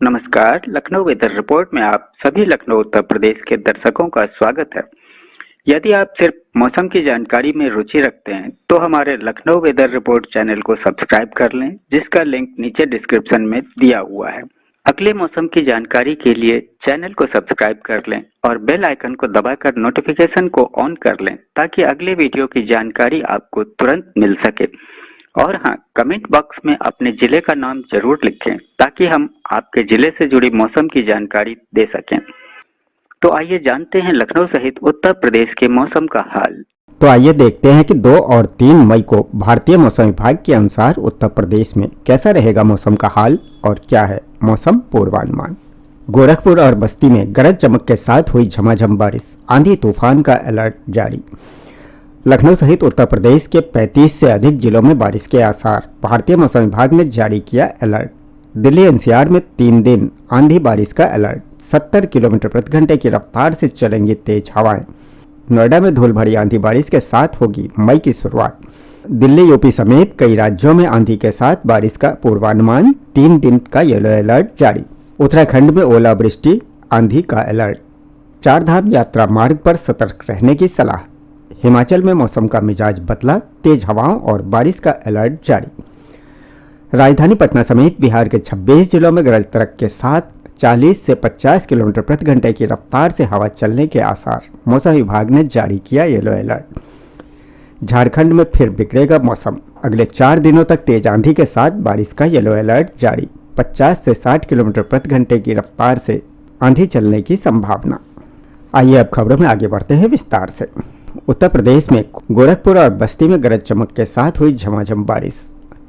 नमस्कार, Lucknow weather report में आप सभी लखनऊ उत्तर प्रदेश के दर्शकों का स्वागत है। यदि आप सिर्फ मौसम की जानकारी में रुचि रखते हैं तो हमारे लखनऊ वेदर रिपोर्ट चैनल को सब्सक्राइब कर लें, जिसका लिंक नीचे डिस्क्रिप्शन में दिया हुआ है। अगले मौसम की जानकारी के लिए चैनल को सब्सक्राइब कर लें और बेल आइकन को दबाकर नोटिफिकेशन को ऑन कर लें ताकि अगले वीडियो की जानकारी आपको तुरंत मिल सके। और हाँ, कमेंट बॉक्स में अपने जिले का नाम जरूर लिखें ताकि हम आपके जिले से जुड़ी मौसम की जानकारी दे सकें। तो आइए जानते हैं लखनऊ सहित उत्तर प्रदेश के मौसम का हाल। तो आइए देखते हैं कि 2 और 3 मई को भारतीय मौसम विभाग के अनुसार उत्तर प्रदेश में कैसा रहेगा मौसम का हाल और क्या है मौसम पूर्वानुमान। गोरखपुर और बस्ती में गरज चमक के साथ हुई झमाझम बारिश, आंधी तूफान का अलर्ट जारी। लखनऊ सहित उत्तर प्रदेश के 35 से अधिक जिलों में बारिश के आसार, भारतीय मौसम विभाग ने जारी किया अलर्ट। दिल्ली एनसीआर में 3 दिन आंधी बारिश का अलर्ट, 70 किलोमीटर प्रति घंटे की रफ्तार से चलेंगी तेज हवाएं। नोएडा में धूल भरी आंधी बारिश के साथ होगी मई की शुरुआत। दिल्ली यूपी समेत कई राज्यों में आंधी के साथ बारिश का पूर्वानुमान, 3 दिन का येलो अलर्ट जारी। उत्तराखंड में ओलावृष्टि, आंधी का अलर्ट। चारधाम यात्रा मार्ग पर सतर्क रहने की सलाह। हिमाचल में मौसम का मिजाज बदला, तेज हवाओं और बारिश का अलर्ट जारी। राजधानी पटना समेत बिहार के 26 जिलों में गरज तड़क के साथ 40 से 50 किलोमीटर प्रति घंटे की रफ्तार से हवा चलने के आसार, मौसम विभाग ने जारी किया येलो अलर्ट। झारखंड में फिर बिगड़ेगा मौसम, अगले 4 दिनों तक तेज आंधी के साथ बारिश का येलो अलर्ट जारी। 50 से 60 किलोमीटर प्रति घंटे की रफ्तार से आंधी चलने की संभावना। आइए अब खबरों में आगे बढ़ते हैं विस्तार से। उत्तर प्रदेश में गोरखपुर और बस्ती में गरज चमक के साथ हुई झमाझम बारिश,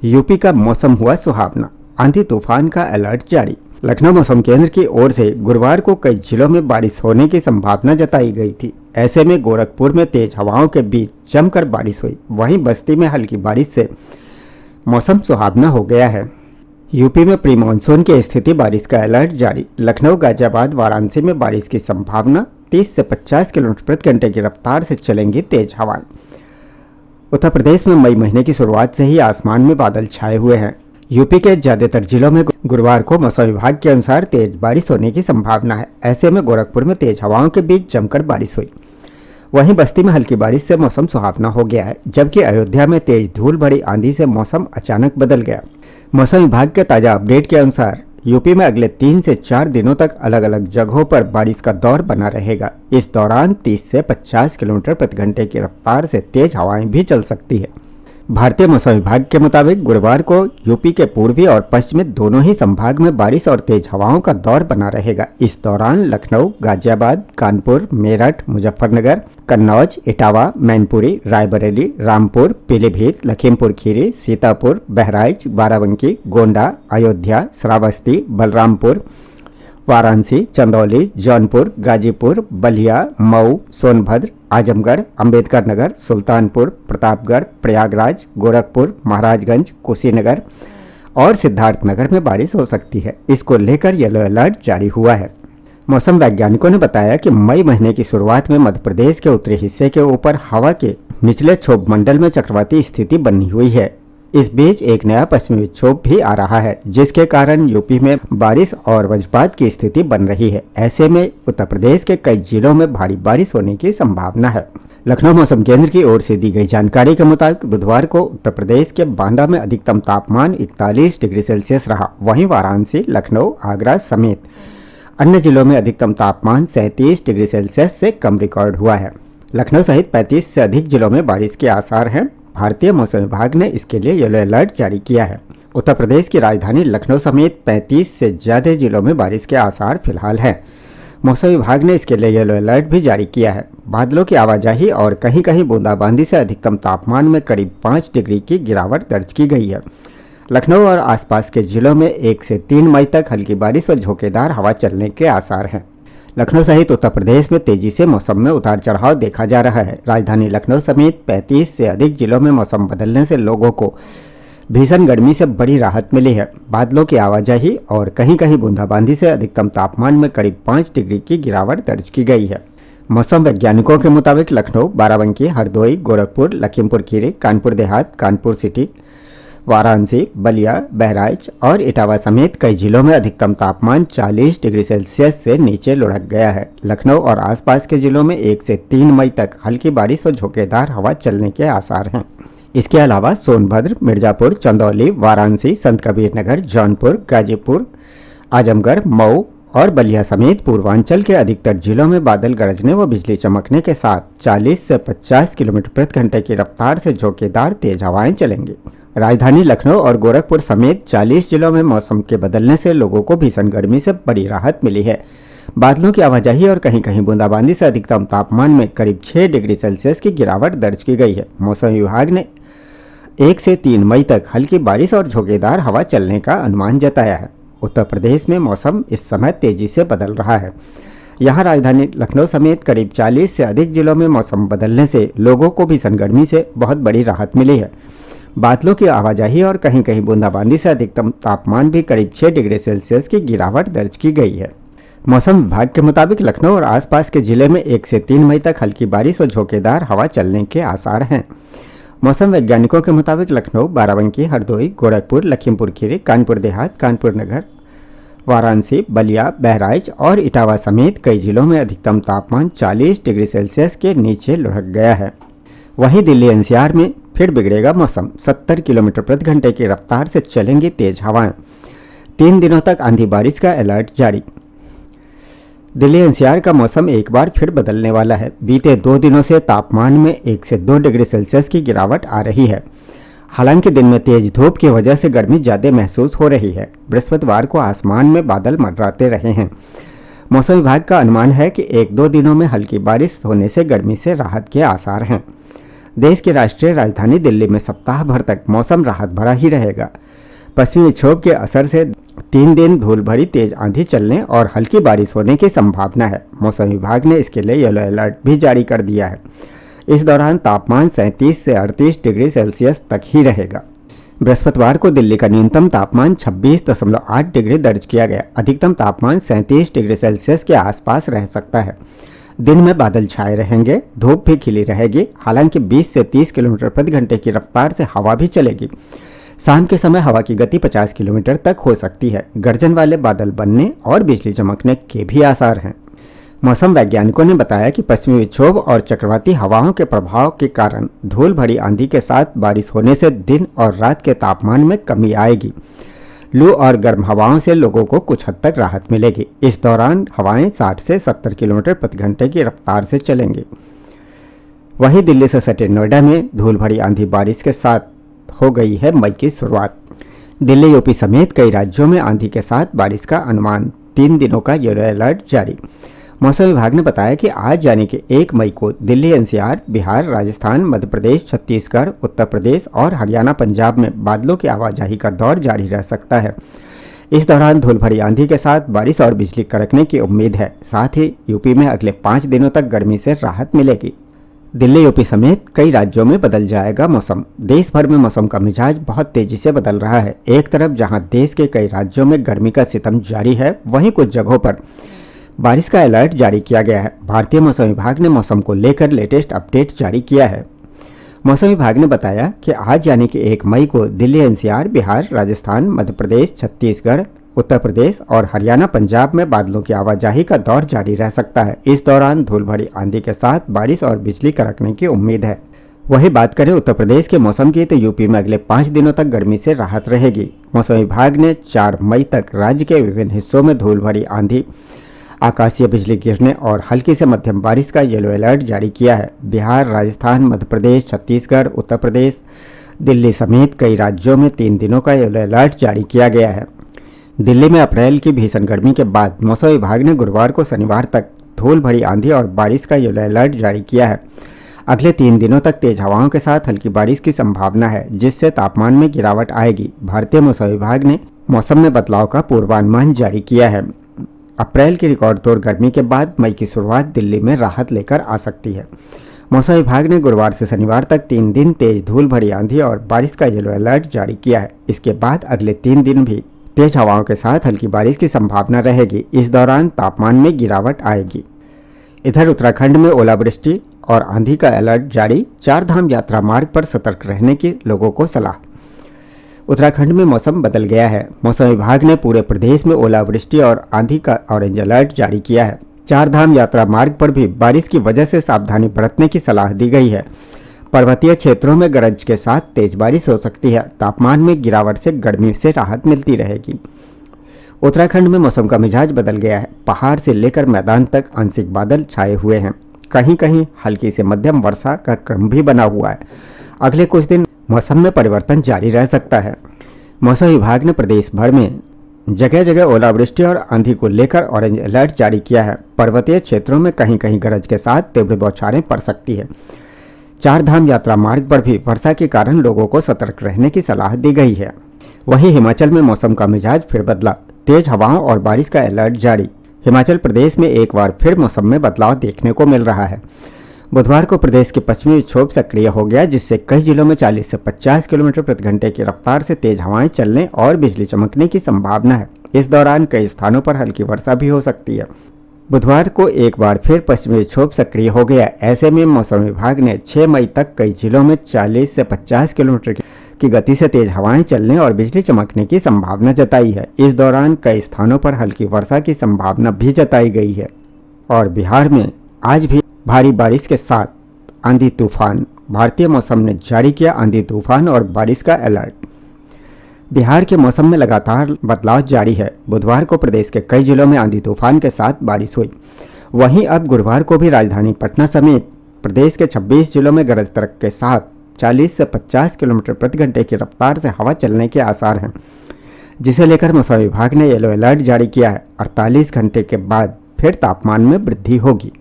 यूपी का मौसम हुआ सुहावना, आंधी तूफान का अलर्ट जारी। लखनऊ मौसम केंद्र की ओर से गुरुवार को कई जिलों में बारिश होने की संभावना जताई गई थी। ऐसे में गोरखपुर में तेज हवाओं के बीच जमकर बारिश हुई, वहीं बस्ती में हल्की बारिश से मौसम सुहावना हो गया है। यूपी में प्री मानसून की स्थिति, बारिश का अलर्ट जारी। लखनऊ, गाजियाबाद, वाराणसी में बारिश की संभावना, 30 से 50 किलोमीटर प्रति घंटे की रफ्तार से चलेंगी तेज हवाएं। उत्तर प्रदेश में मई महीने की शुरुआत से ही आसमान में बादल छाए हुए हैं। यूपी के ज्यादातर जिलों में गुरुवार को मौसम विभाग के अनुसार तेज बारिश होने की संभावना है। ऐसे में गोरखपुर में तेज हवाओं के बीच जमकर बारिश हुई, वहीं बस्ती में हल्की बारिश से मौसम सुहावना हो गया है, जबकि अयोध्या में तेज धूल भरी आंधी से मौसम अचानक बदल गया। मौसम विभाग के ताजा अपडेट के अनुसार यूपी में अगले 3 से 4 दिनों तक अलग अलग जगहों पर बारिश का दौर बना रहेगा। इस दौरान 30 से 50 किलोमीटर प्रति घंटे की रफ्तार से तेज हवाएं भी चल सकती है। भारतीय मौसम विभाग के मुताबिक गुरुवार को यूपी के पूर्वी और पश्चिमी दोनों ही संभाग में बारिश और तेज हवाओं का दौर बना रहेगा। इस दौरान लखनऊ, गाजियाबाद, कानपुर, मेरठ, मुजफ्फरनगर, कन्नौज, इटावा, मैनपुरी, रायबरेली, रामपुर, पीलीभीत, लखीमपुर खीरी, सीतापुर, बहराइच, बाराबंकी, गोंडा, अयोध्या, श्रावस्ती, बलरामपुर, वाराणसी, चंदौली, जौनपुर, गाजीपुर, बलिया, मऊ, सोनभद्र, आजमगढ़, अंबेडकर नगर, सुल्तानपुर, प्रतापगढ़, प्रयागराज, गोरखपुर, महाराजगंज, कुशीनगर और सिद्धार्थनगर में बारिश हो सकती है। इसको लेकर येलो अलर्ट जारी हुआ है। मौसम वैज्ञानिकों ने बताया कि मई महीने की शुरुआत में मध्य प्रदेश के उत्तरी हिस्से के ऊपर हवा के निचले क्षोभ मंडल में चक्रवाती स्थिति बनी हुई है। इस बीच एक नया पश्चिमी विक्षोभ भी आ रहा है, जिसके कारण यूपी में बारिश और वज्रपात की स्थिति बन रही है। ऐसे में उत्तर प्रदेश के कई जिलों में भारी बारिश होने की संभावना है। लखनऊ मौसम केंद्र की ओर से दी गई जानकारी के मुताबिक बुधवार को उत्तर प्रदेश के बांदा में अधिकतम तापमान 41 डिग्री सेल्सियस रहा। वहीं वाराणसी, लखनऊ, आगरा समेत अन्य जिलों में अधिकतम तापमान 37 डिग्री सेल्सियस से कम रिकॉर्ड हुआ है। लखनऊ सहित 35 से अधिक जिलों में बारिश के आसार हैं। भारतीय मौसम विभाग ने इसके लिए येलो अलर्ट जारी किया है। उत्तर प्रदेश की राजधानी लखनऊ समेत 35 से ज्यादा जिलों में बारिश के आसार फिलहाल हैं। मौसम विभाग ने इसके लिए येलो अलर्ट भी जारी किया है। बादलों की आवाजाही और कहीं कहीं बूंदाबांदी से अधिकतम तापमान में करीब 5 डिग्री की गिरावट दर्ज की गई है। लखनऊ और आसपास के जिलों में 1 से 3 मई तक हल्की बारिश व झोंकेदार हवा चलने के आसार हैं। लखनऊ सहित उत्तर प्रदेश में तेजी से मौसम में उतार चढ़ाव देखा जा रहा है। राजधानी लखनऊ समेत 35 से अधिक जिलों में मौसम बदलने से लोगों को भीषण गर्मी से बड़ी राहत मिली है। बादलों की आवाजाही और कहीं कहीं बूंदाबांदी से अधिकतम तापमान में करीब 5 डिग्री की गिरावट दर्ज की गई है। मौसम वैज्ञानिकों के मुताबिक लखनऊ, बाराबंकी, हरदोई, गोरखपुर, लखीमपुर खीरी, कानपुर देहात, कानपुर सिटी, वाराणसी, बलिया, बहराइच और इटावा समेत कई जिलों में अधिकतम तापमान 40 डिग्री सेल्सियस से नीचे लुढ़क गया है। लखनऊ और आसपास के जिलों में 1 से 3 मई तक हल्की बारिश और झोंकेदार हवा चलने के आसार हैं। इसके अलावा सोनभद्र, मिर्जापुर, चंदौली, वाराणसी, संत कबीर नगर, जौनपुर, गाजीपुर, आजमगढ़, मऊ और बलिया समेत पूर्वांचल के अधिकतर जिलों में बादल गरजने व बिजली चमकने के साथ 40 से 50 किलोमीटर प्रति घंटे की रफ्तार से झोंकेदार तेज हवाएं चलेंगी। राजधानी लखनऊ और गोरखपुर समेत 40 जिलों में मौसम के बदलने से लोगों को भीषण गर्मी से बड़ी राहत मिली है। बादलों की आवाजाही और कहीं कहीं बूंदाबांदी से अधिकतम तापमान में करीब 6 डिग्री सेल्सियस की गिरावट दर्ज की गई है। मौसम विभाग ने 1 से 3 मई तक हल्की बारिश और झोंकेदार हवा चलने का अनुमान जताया है। उत्तर प्रदेश में मौसम इस समय तेजी से बदल रहा है। यहाँ राजधानी लखनऊ समेत करीब 40 से अधिक जिलों में मौसम बदलने से लोगों को भीषण गर्मी से बहुत बड़ी राहत मिली है। बादलों की आवाजाही और कहीं कहीं बूंदाबांदी से अधिकतम तापमान भी करीब 6 डिग्री सेल्सियस की गिरावट दर्ज की गई है। मौसम विभाग के मुताबिक लखनऊ और आसपास के जिले में 1 से 3 मई तक हल्की बारिश और झोंकेदार हवा चलने के आसार हैं। मौसम वैज्ञानिकों के मुताबिक लखनऊ, बाराबंकी, हरदोई, गोरखपुर, लखीमपुर खीरी, कानपुर देहात, कानपुर नगर, वाराणसी, बलिया, बहराइच और इटावा समेत कई जिलों में अधिकतम तापमान 40 डिग्री सेल्सियस के नीचे लुढ़क गया है। वहीं दिल्ली एनसीआर में फिर बिगड़ेगा मौसम। 70 किलोमीटर प्रति घंटे की रफ्तार से चलेंगी तेज हवाएं। 3 दिनों तक आंधी बारिश का अलर्ट जारी। दिल्ली एनसीआर का मौसम एक बार फिर बदलने वाला है। बीते 2 दिनों से तापमान में 1 से 2 डिग्री सेल्सियस की गिरावट आ रही है। हालांकि दिन में तेज धूप की वजह से गर्मी ज़्यादा महसूस हो रही है। बृहस्पतिवार को आसमान में बादल मंडराते रहे हैं। मौसम विभाग का अनुमान है कि 1-2 दिनों में हल्की बारिश होने से गर्मी से राहत के आसार हैं। देश की राष्ट्रीय राजधानी दिल्ली में सप्ताह भर तक मौसम राहत भरा ही रहेगा। पश्चिमी विक्षोभ के असर से 3 दिन धूल भरी तेज आंधी चलने और हल्की बारिश होने की संभावना है। मौसम विभाग ने इसके लिए येलो अलर्ट भी जारी कर दिया है। इस दौरान तापमान 37 से 38 डिग्री सेल्सियस तक ही रहेगा। बृहस्पतिवार को दिल्ली का न्यूनतम तापमान 26.8 डिग्री दर्ज किया गया। अधिकतम तापमान 37 डिग्री सेल्सियस के आसपास रह सकता है। दिन में बादल छाए रहेंगे, धूप भी खिली रहेगी। हालांकि 20 से 30 किलोमीटर प्रति घंटे की रफ्तार से हवा भी चलेगी। शाम के समय हवा की गति 50 किलोमीटर तक हो सकती है। गर्जन वाले बादल बनने और बिजली चमकने के भी आसार हैं। मौसम वैज्ञानिकों ने बताया कि पश्चिमी विक्षोभ और चक्रवाती हवाओं के प्रभाव के कारण धूल भरी आंधी के साथ बारिश होने से दिन और रात के तापमान में कमी आएगी। लू और गर्म हवाओं से लोगों को कुछ हद तक राहत मिलेगी। इस दौरान हवाएं 60 से 70 किलोमीटर प्रति घंटे की रफ्तार से चलेंगी। वहीं दिल्ली से सटे नोएडा में धूल भरी आंधी बारिश के साथ हो गई है मई की शुरुआत। दिल्ली, यूपी समेत कई राज्यों में आंधी के साथ बारिश का अनुमान। 3 दिनों का येलो अलर्ट जारी। मौसम विभाग ने बताया कि आज यानी कि 1 मई को दिल्ली एनसीआर, बिहार, राजस्थान, मध्य प्रदेश, छत्तीसगढ़, उत्तर प्रदेश और हरियाणा, पंजाब में बादलों की आवाजाही का दौर जारी रह सकता है। इस दौरान धूल भरी आंधी के साथ बारिश और बिजली कड़कने की उम्मीद है। साथ ही यूपी में अगले 5 दिनों तक गर्मी से राहत मिलेगी। दिल्ली, यूपी समेत कई राज्यों में बदल जाएगा मौसम। देश भर में मौसम का मिजाज बहुत तेजी से बदल रहा है। एक तरफ जहां देश के कई राज्यों में गर्मी का सितम जारी है, वहीं कुछ जगहों पर बारिश का अलर्ट जारी किया गया है। भारतीय मौसम विभाग ने मौसम को लेकर लेटेस्ट अपडेट जारी किया है। मौसम विभाग ने बताया कि आज यानी कि 1 मई को दिल्ली एनसीआर, बिहार, राजस्थान, मध्य प्रदेश, छत्तीसगढ़, उत्तर प्रदेश और हरियाणा, पंजाब में बादलों की आवाजाही का दौर जारी रह सकता है। इस दौरान धूल भरी आंधी के साथ बारिश और बिजली कड़कने की उम्मीद है। वही बात करें उत्तर प्रदेश के मौसम की, तो यूपी में अगले 5 दिनों तक गर्मी से राहत रहेगी। मौसम विभाग ने 4 मई तक राज्य के विभिन्न हिस्सों में धूल भरी आंधी, आकाशीय बिजली गिरने और हल्की से मध्यम बारिश का येलो अलर्ट जारी किया है। बिहार, राजस्थान, मध्य प्रदेश, छत्तीसगढ़, उत्तर प्रदेश, दिल्ली समेत कई राज्यों में 3 दिनों का येलो अलर्ट जारी किया गया है। दिल्ली में अप्रैल की भीषण गर्मी के बाद मौसम विभाग ने गुरुवार को शनिवार तक धूल भरी आंधी और बारिश का येलो अलर्ट जारी किया है। अगले 3 दिनों तक तेज हवाओं के साथ हल्की बारिश की संभावना है, जिससे तापमान में गिरावट आएगी। भारतीय मौसम विभाग ने मौसम में बदलाव का पूर्वानुमान जारी किया है। अप्रैल की रिकॉर्ड तोड़ गर्मी के बाद मई की शुरुआत दिल्ली में राहत लेकर आ सकती है। मौसम विभाग ने गुरुवार से शनिवार तक 3 दिन तेज धूल भरी आंधी और बारिश का येलो अलर्ट जारी किया है। इसके बाद अगले 3 दिन भी तेज हवाओं के साथ हल्की बारिश की संभावना रहेगी। इस दौरान तापमान में गिरावट आएगी। इधर उत्तराखंड में ओलावृष्टि और आंधी का अलर्ट जारी। 4 धाम यात्रा मार्ग पर सतर्क रहने की लोगों को सलाह। उत्तराखंड में मौसम बदल गया है। मौसम विभाग ने पूरे प्रदेश में ओलावृष्टि और आंधी का ऑरेंज अलर्ट जारी किया है। चार धाम यात्रा मार्ग पर भी बारिश की वजह से सावधानी बरतने की सलाह दी गई है। पर्वतीय क्षेत्रों में गरज के साथ तेज बारिश हो सकती है। तापमान में गिरावट से गर्मी से राहत मिलती रहेगी। उत्तराखंड में मौसम का मिजाज बदल गया है। पहाड़ से लेकर मैदान तक आंशिक बादल छाए हुए हैं। कहीं कहीं हल्की से मध्यम वर्षा का क्रम भी बना हुआ है। अगले कुछ दिन मौसम में परिवर्तन जारी रह सकता है। मौसम विभाग ने प्रदेश भर में जगह जगह ओलावृष्टि और आंधी को लेकर ऑरेंज अलर्ट जारी किया है। पर्वतीय क्षेत्रों में कहीं कहीं गरज के साथ तीव्र बौछारें पड़ सकती है। चार धाम यात्रा मार्ग पर भी वर्षा के कारण लोगों को सतर्क रहने की सलाह दी गई है। वहीं हिमाचल में मौसम का मिजाज फिर बदला। तेज हवाओं और बारिश का अलर्ट जारी। हिमाचल प्रदेश में एक बार फिर मौसम में बदलाव देखने को मिल रहा है। बुधवार को प्रदेश के पश्चिमी विक्षोभ सक्रिय हो गया, जिससे कई जिलों में 40 से 50 किलोमीटर प्रति घंटे की रफ्तार से तेज हवाएं चलने और बिजली चमकने की संभावना है। इस दौरान कई स्थानों पर हल्की वर्षा भी हो सकती है। बुधवार को एक बार फिर पश्चिमी विक्षोभ सक्रिय हो गया। ऐसे में मौसम विभाग ने 6 मई तक कई जिलों में 40 से 50 किलोमीटर की गति से तेज हवाएं चलने और बिजली चमकने की संभावना जताई है। इस दौरान कई स्थानों पर हल्की वर्षा की संभावना भी जताई गई है। और बिहार में आज भी भारी बारिश के साथ आंधी तूफान। भारतीय मौसम ने जारी किया आंधी तूफान और बारिश का अलर्ट। बिहार के मौसम में लगातार बदलाव जारी है। बुधवार को प्रदेश के कई जिलों में आंधी तूफान के साथ बारिश हुई। वहीं अब गुरुवार को भी राजधानी पटना समेत प्रदेश के 26 जिलों में गरज तड़क के साथ 40 से 50 किलोमीटर प्रति घंटे की रफ्तार से हवा चलने के आसार हैं, जिसे लेकर मौसम विभाग ने येलो अलर्ट जारी किया है। 48 घंटे के बाद फिर तापमान में वृद्धि होगी।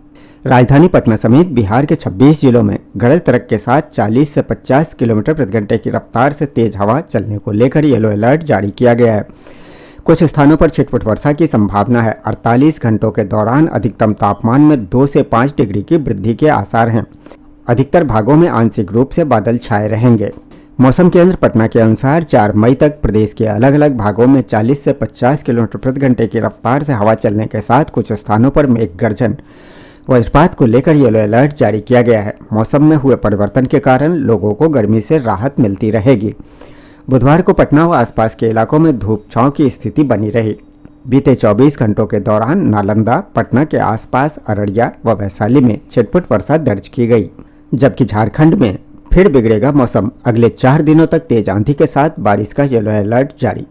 राजधानी पटना समेत बिहार के 26 जिलों में गरज तड़क के साथ 40 से 50 किलोमीटर प्रति घंटे की रफ्तार से तेज हवा चलने को लेकर येलो अलर्ट जारी किया गया है। कुछ स्थानों पर छिटपुट वर्षा की संभावना है। 48 घंटों के दौरान अधिकतम तापमान में 2 से 5 डिग्री की वृद्धि के आसार हैं। अधिकतर भागों में आंशिक रूप से बादल छाए रहेंगे। मौसम केंद्र पटना के अनुसार 4 मई तक प्रदेश के अलग अलग भागों में 40 से 50 किलोमीटर प्रति घंटे की रफ्तार से हवा चलने के साथ कुछ स्थानों पर मेघ गर्जन वज्रपात को लेकर येलो अलर्ट जारी किया गया है। मौसम में हुए परिवर्तन के कारण लोगों को गर्मी से राहत मिलती रहेगी। बुधवार को पटना व आसपास के इलाकों में धूप छांव की स्थिति बनी रही। बीते 24 घंटों के दौरान नालंदा, पटना के आसपास, अररिया व वैशाली में छिटपुट वर्षा दर्ज की गई। जबकि झारखंड में फिर बिगड़ेगा मौसम। अगले 4 दिनों तक तेज आंधी के साथ बारिश का येलो अलर्ट जारी।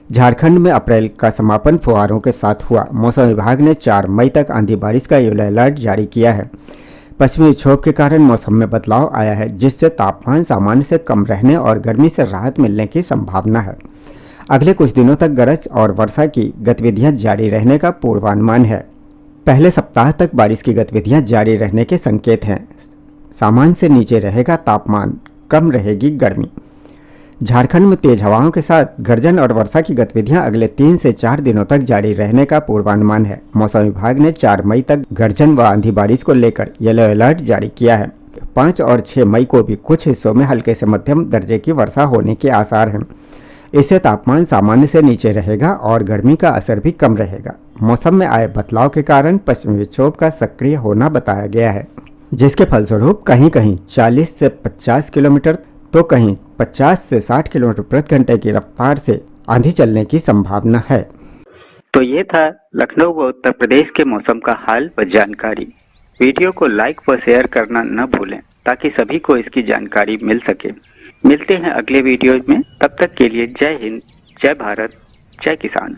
झारखंड में अप्रैल का समापन फुहारों के साथ हुआ। मौसम विभाग ने 4 मई तक आंधी बारिश का येलो अलर्ट जारी किया है। पश्चिमी विक्षोभ के कारण मौसम में बदलाव आया है, जिससे तापमान सामान्य से कम रहने और गर्मी से राहत मिलने की संभावना है। अगले कुछ दिनों तक गरज और वर्षा की गतिविधियां जारी रहने का पूर्वानुमान है। पहले सप्ताह तक बारिश की गतिविधियां जारी रहने के संकेत हैं। सामान्य से नीचे रहेगा तापमान, कम रहेगी गर्मी। झारखंड में तेज हवाओं के साथ गर्जन और वर्षा की गतिविधियां अगले 3 से 4 दिनों तक जारी रहने का पूर्वानुमान है। मौसम विभाग ने 4 मई तक गर्जन व आंधी बारिश को लेकर येलो अलर्ट जारी किया है। 5 और 6 मई को भी कुछ हिस्सों में हल्के से मध्यम दर्जे की वर्षा होने के आसार हैं। इससे तापमान सामान्य से नीचे रहेगा और गर्मी का असर भी कम रहेगा। मौसम में आए बदलाव के कारण पश्चिमी विक्षोभ का सक्रिय होना बताया गया है, जिसके फलस्वरूप कहीं कहीं 40 से 50 किलोमीटर तो कहीं 50 से 60 किलोमीटर प्रति घंटे की रफ्तार से आंधी चलने की संभावना है। तो ये था लखनऊ व उत्तर प्रदेश के मौसम का हाल व जानकारी। वीडियो को लाइक व शेयर करना न भूलें ताकि सभी को इसकी जानकारी मिल सके। मिलते हैं अगले वीडियो में। तब तक के लिए जय हिंद, जय भारत, जय किसान।